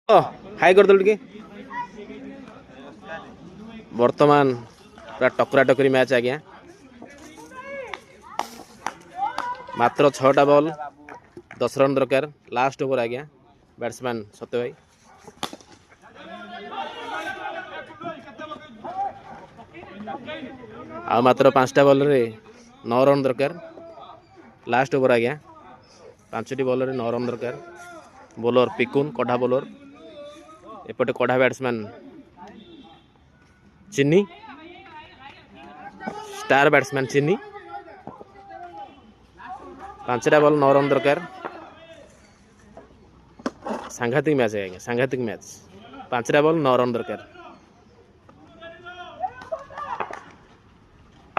High करदेलु टिके वर्तमान पूरा टकरा टकरी मैच आज्ञा मात्र 6टा बॉल 10 रन दरकार लास्ट ओवर आज्ञा बैट्समैन सत्य भाई आ मात्र 5टा बॉल रे 9 रन दरकार लास्ट ओवर आज्ञा 5टी बॉल रे 9 रन दरकार बॉलर पिकुन कढ़ा बॉलर एपटे कढ़ा बैट्समैन चिन्नी स्टार बैट्समैन चिन्नी 5टा बॉल 9 रन दरकार सांघातिक मैच है सांघातिक मैच 5टा बॉल 9 रन दरकार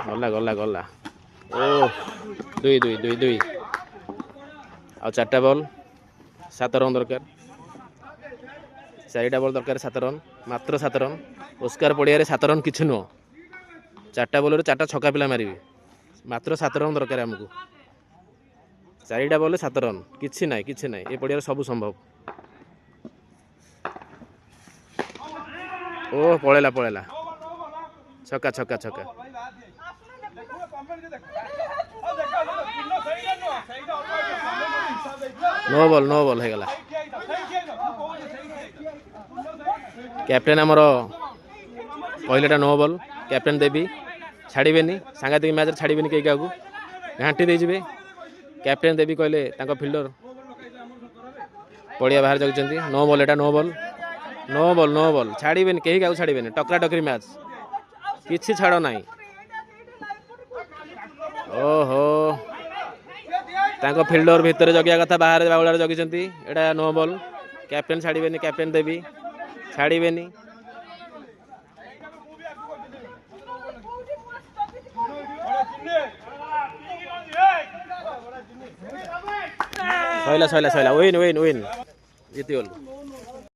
गला गला गला ओ 2 आ 4टा बॉल 7 रन दरकार 4टा बॉल दरकार 7 रन मात्र 7 रन ओस्कार पड़िया 7 रन किछु नुह 4टा बॉल 4टा छक्का पिला मारिबे मात्र 7 रन दरकार हमको 4टा बॉल 7 रन किछि नाही ए पड़िया सब संभव ओ पळेला छक्का छक्का छक्का नो बॉल है गला कैप्टेन आमर कहलेटा नो बॉल कैप्टेन देवी छाड़बेनी सांघातिक मैच छाड़बेनी कई क्या घाटी देजिबे कैप्टेन देवी कहले तांको फिल्डर पड़िया बाहर जगचंती नो बॉल एटा नो बॉल छाड़बेनी कई क्या छाड़बेनी टकरा टकरी मैच किछि छाड़ नाही ओहो तांको फिल्डर भितर जगिया कथा बाहर बाउलार जगिचंती एटा नो बॉल कैप्टेन छाड़बेनी कैप्टेन देवी छाड़बेनी सैला विन जीती गलु।